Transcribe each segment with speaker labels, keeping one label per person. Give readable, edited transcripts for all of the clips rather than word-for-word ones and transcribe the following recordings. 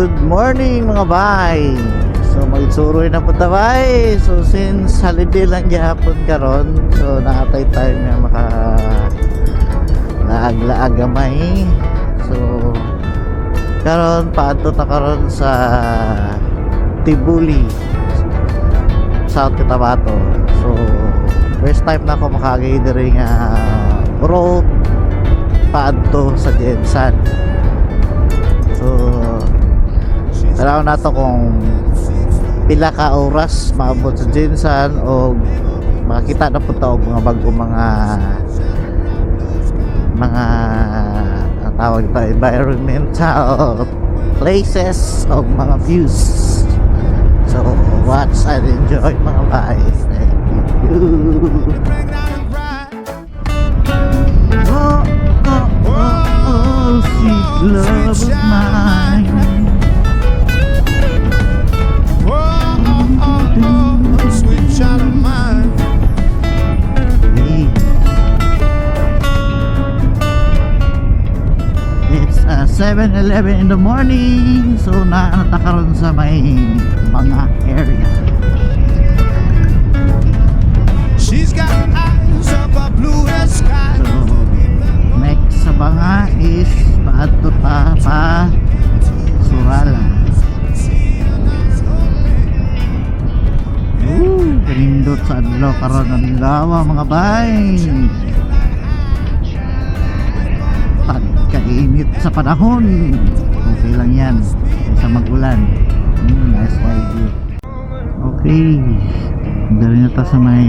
Speaker 1: good morning mga bay. So magsuroy na po bay. So since holiday lang gihapon karon, so naatay tayo nga maka laag-laag gamay. So karon paadto ta karon sa Tibuli, South Cotabato. So first time na ako makagay diri nga road paadto sa Jensan. So taraw na to kung pila ka oras maabot sa Jensan o makakita na po to mga bagong mga tawag ito environmental places o mga views. So watch and enjoy mga guys. Thank you. Sweet love of mine.
Speaker 2: Sweet child of mine.
Speaker 1: Hey. It's 7:11 in the morning. So naanatakaroon sa may mga area.
Speaker 2: She's got eyes of a blue sky.
Speaker 1: So next sa banga is paadto ta pa Surala. Kanindot sa adlaw karon ang lawa mga bay. Pagkainit sa panahon, okay lang yan sa mag-ulan. Nice idea. Okay, dali na ta sa may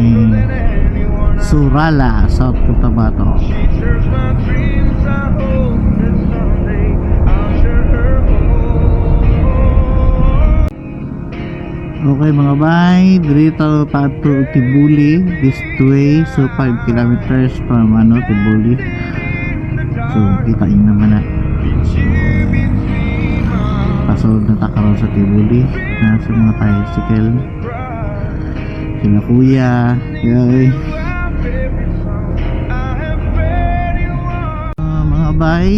Speaker 1: Surala, South Cotabato. Okay mga bay, dito pa to Tibuli this way. So 5 kilometers from Tibuli. So kita nyo naman na. Pasunod na takaroon sa Tibuli. Nasa mga tricycle. Sila kuya. Yay. Mga bay,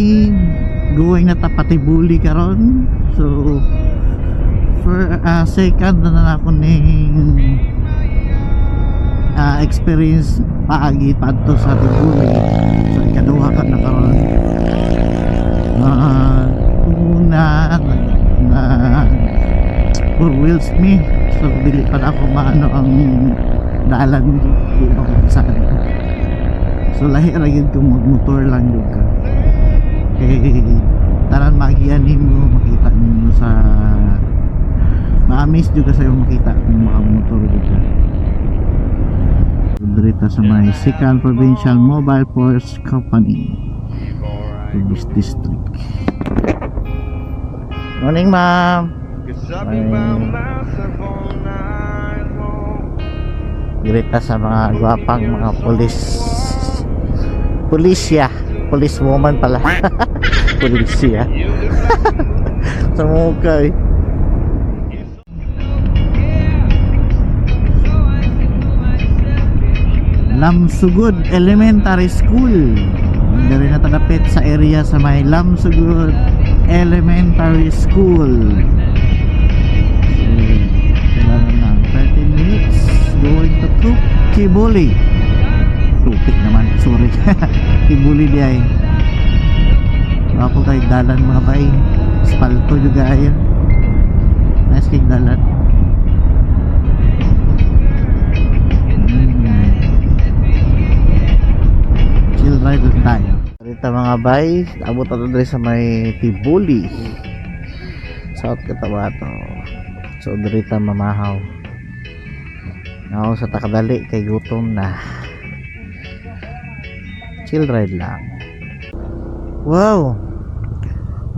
Speaker 1: going na Tibuli karon. So for second na ako ning experience paagi padto sa Tibuli. So ikaduha ka na karon. Una na four wheels me. So dili pa na ako maano ang dalan dito saan. So lahi ra gyud kung magmotor lang jud ka. Okay, tanan magian nimo makita nimo sa ma-amaze juga sa yung makita ng mga motor dito. Dito sa may Sical Provincial Mobile Force Company, Police District. Morning ma'am. Dito sa mga gwapang mga pulisya, police woman pala. Pulisya. Sa mukha eh. Lamsugod Elementary School. Dari na tadapit sa area sa may Lamsugod Elementary School. Kailangan lang 13 minutes going to Tibuli. Tupik naman, sorry. Tibuli di ay. Ako kay dalan mga bay. Spalto juga ay. Nice kay dalan. Ride lang tayo. Dito mga bay, abot na dito sa may Tibuli, South Cotabato. So dito mamahaw. Ako sa takadali kay gutom na. Chill ride lang. Wow.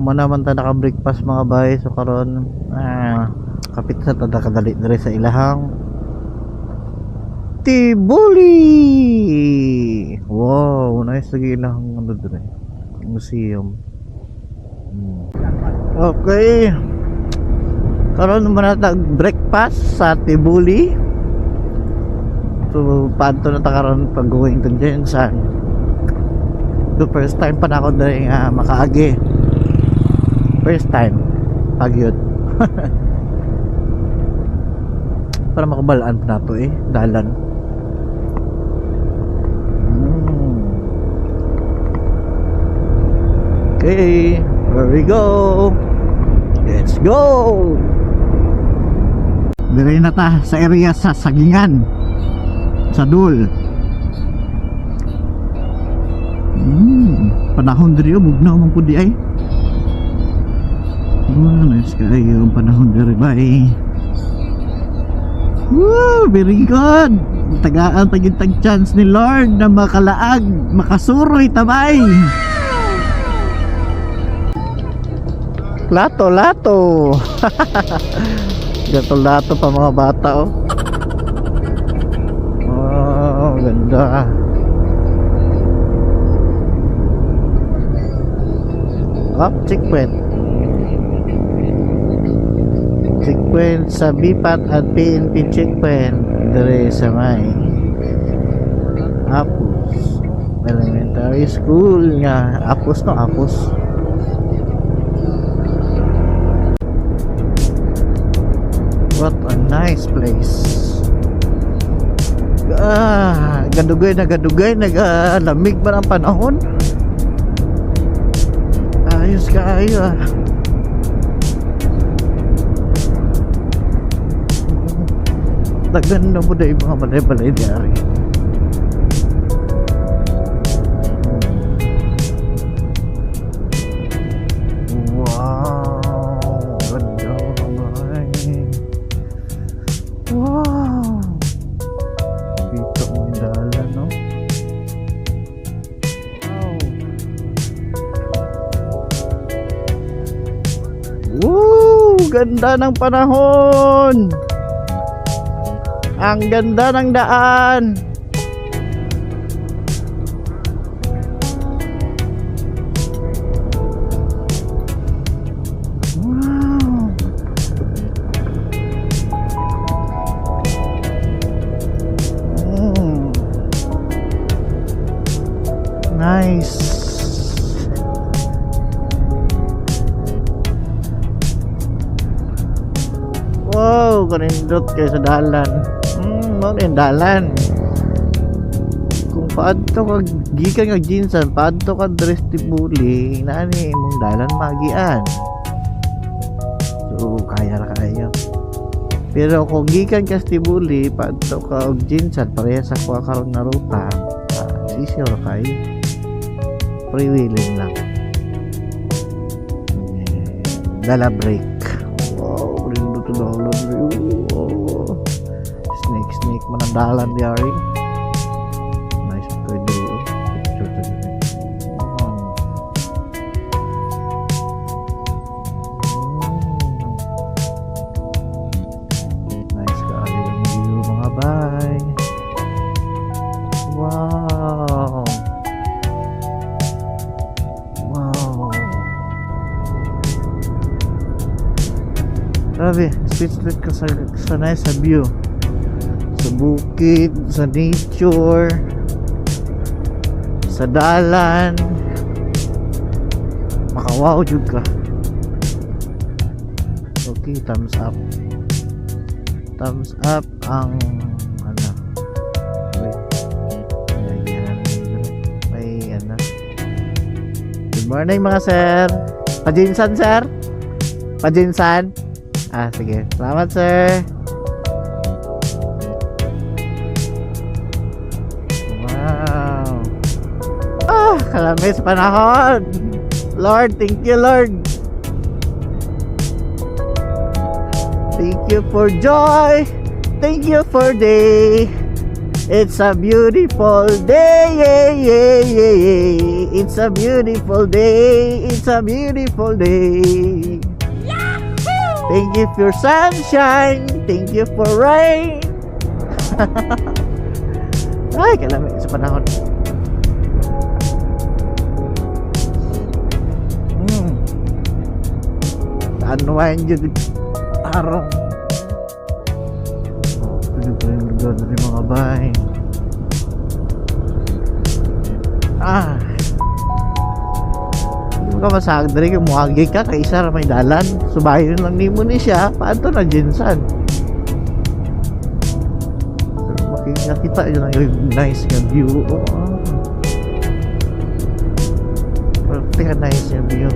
Speaker 1: Manaman ta naka-breakfast mga bay. So karon kapit sa takadali dito sa ilahang Tibuli. Wow, nice lagi lang ano dre. Museum. Okay. Karon naman natag breakfast sa Tibuli. So paadto na ta karon pag going to Jensan. The first time pa na ako dre makaagi. First time. pagyod. Para makabalaan pa na to eh, dalan. Okay, where we go? Let's go! Dire na ta sa area sa Sagingan, sa Dul. Panahon diri bugnaw man pud di ay. Nice kayo ang panahon diri bay. Woo, very good. Tagaan tag chance ni Lord na makalaag, makasuroy tabay. Lato. Lato pa mga bata oh. Oh, ganda. Checkpoint sa BPAT at PNP checkpoint dire sa may Apus Elementary School nga. Apus. What a nice place. Gadugay nagalamig ba ang panahon? Ayos kayo Naganda mo dahil mga balay-balay diyari. Wow, ganda naman. Wow, dito mo yung dalan, no? Wow, ganda ng panahon. Ang ganda ng daan. Wow. Nice. Wow, kanindot kayo sa dalan. Mo rin dalan. Kung paadto ka gikan nga Ginsan, paadto ka dress tibuli, naani imong dalan magian. So kaya ra kayo. Pero kung gikan ka Tibuli, paadto ka og Ginsan, pareha sa kuha karon nga ruta, sisyo ra kayo. Free wheeling lang. Dala break. Wow, lindo to dalan. Snake manandalan di ari. Nice to do. Nice ka yung view mga bay. Wow. Grabe, speechless ka sa nice view. Sa bukid, sa nature, sa dalan, makawaw jud ka. Okay, thumbs up ang ano, wait, may ano. Good morning mga sir. Pajinsan sir, Pajinsan. Sige, salamat sir. Kalamay sa panahon. Lord, thank you Lord. Thank you for joy. Thank you for day. It's a beautiful day. It's a beautiful day. It's a beautiful day. Thank you for sunshine. Thank you for rain. Ay, kalamay sa panahon. Unwind yun araw. Pwede pa yung lugar na yung mga bahay. ka masag diri kay muagi ka kay isa ra may dalan. Subayon lang nimo ni siya paadto na Jinsan. Makikita yun lang yung nice nga view. Tika nice yung view.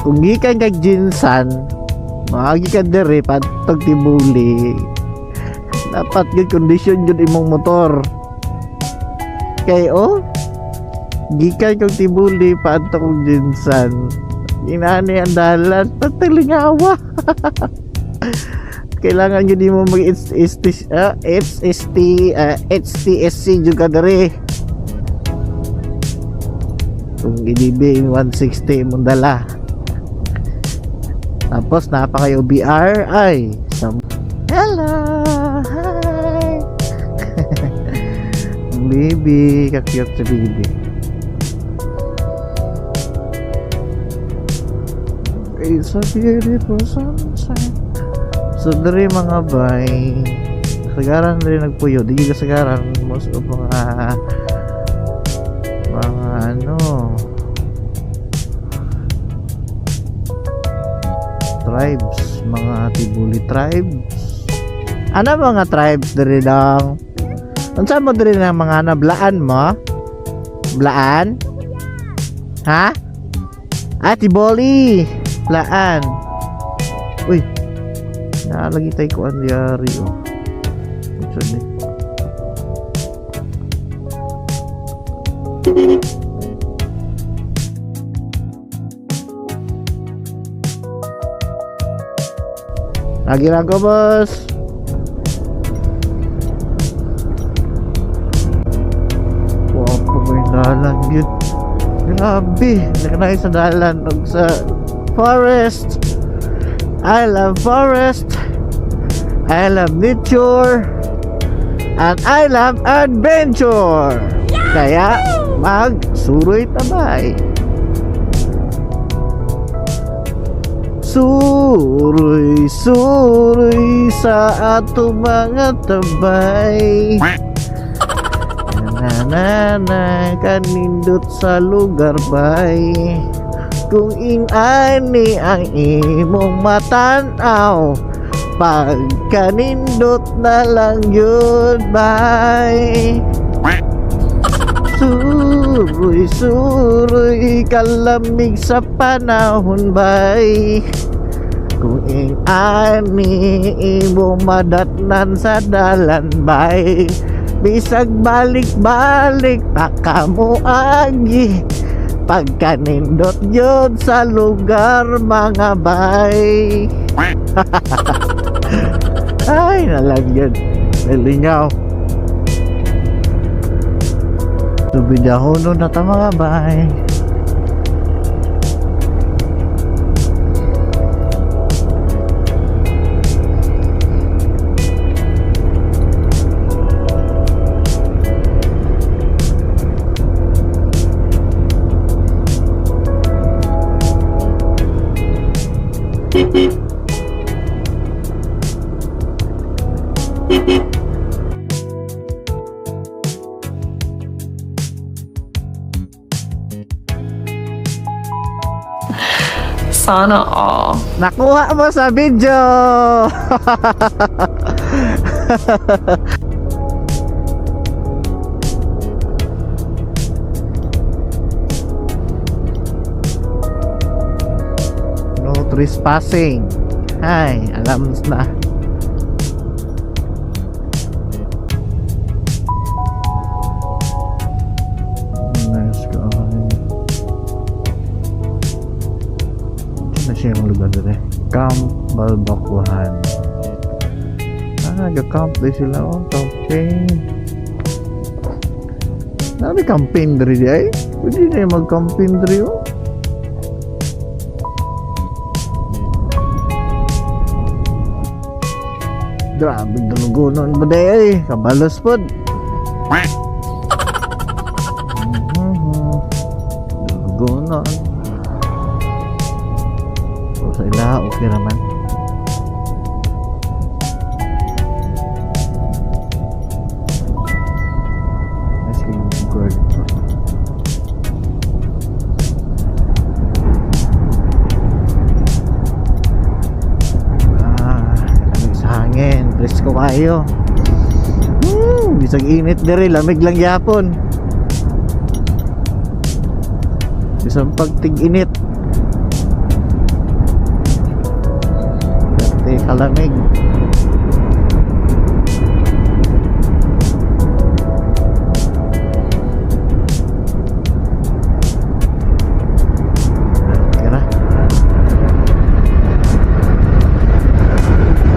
Speaker 1: Kung gikan kag Jinsan, maagi ka dere patog Tibuli. Dapat good condition yun imong motor. Kay gikan kag Tibuli patog kag Jinsan. Inani ang dalan patalingawa. Kailangan yun mo mag HTSC juga dere. Kung GDB 160 mong dala. Tapos napaka OBR ay hello, hi. Baby, ka-cute si baby. It's a beautiful sunshine. So dere mga bay, kasagaran rin nagpuyo. Di kasagaran most of mga tribes, mga Tibuli tribes. Ano mga tribes diri dong? Unsa mo diri na mga nablaan mo? Blaan? Ha? Tibuli. Blaan. Uy. Naalagi tay ko ang diary Unsa ni? Lagi lang ko, boss. Wow, may dalan yun. Grabe. Nakanay sa dalan o sa forest. I love forest. I love nature. And I love adventure. Kaya magsuroy tabay. Suroy, suroy sa ato mga tabay. Nanana kanindot sa lugar bay. Kung inani ang imong matanaw, pag kanindot na lang yun bay. Suroy, suroy, kalamig sa panahon bay. Kung ani imo madatnan sa dalan bay, bisag balik-balik pa kamo agi. Pagkanindot yun sa lugar mga bay. Ay nalagyan, nalingaw. Tubidahono na ta mga bay.
Speaker 3: Sana all.
Speaker 1: Nakuha mo sa video. No trespassing. Ay, alam na. Nice guy. Na siya yung lugar dito eh. Camp Balbakuhan. Nag-camp din sila. Camping. Nami camping diri di ay. Pwede na yung mag-camping diri Grabe dulugunon ba day ay. Kabalos pod. Dulugunon. Wala, okay naman. Let's see yung girl. Lamig sa hangin. Presko kayo. Bisag init diri, lamig lang yapon. Bisag pagtig-init. Dati kalamig. Kira.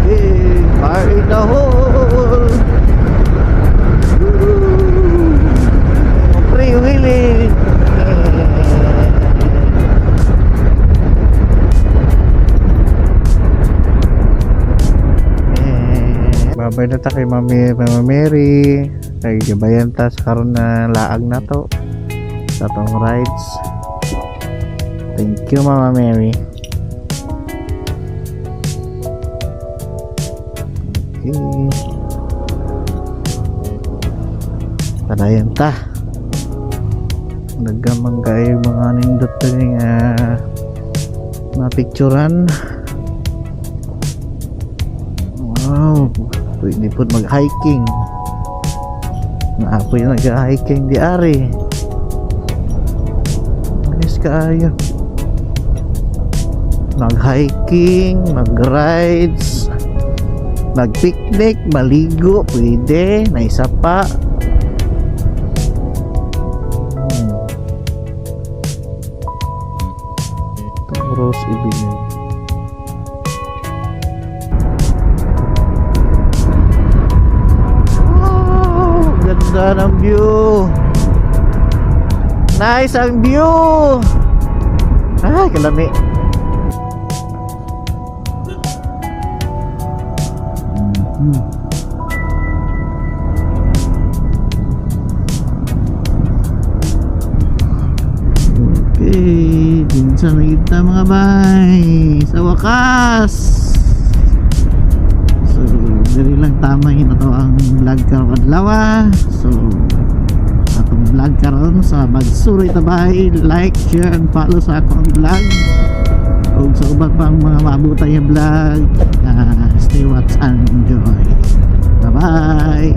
Speaker 1: Hey, fire in the hole. Free willing. Babay na ta kay Mama Mary. Kay gabayan ta sa karon na laag na to sa tong rides. Thank you Mama Mary. Okay. Padayon ta. Naggamang kayo mga nindot nga mga picturean. Wow, pwede po mag-hiking. Naapoy na nag-hiking di ari. Manis kaayo. Mag-hiking, mag-rides, mag-picnic, maligo, pwede, na isa pa. Rose Evelyn. Wow, ganda ng view. Nice ang view. Ay, kalami. Okay, dinsan na kita mga bay. Sa wakas. So, diri lang tama yun ito ang vlog karon adlaw. So, atong vlog karon sa Magsuroy Tabay. Like, share, and follow sa akong vlog. Ug sa ubang pang mga maabutay nga vlog. Stay watch and enjoy. Bye bye.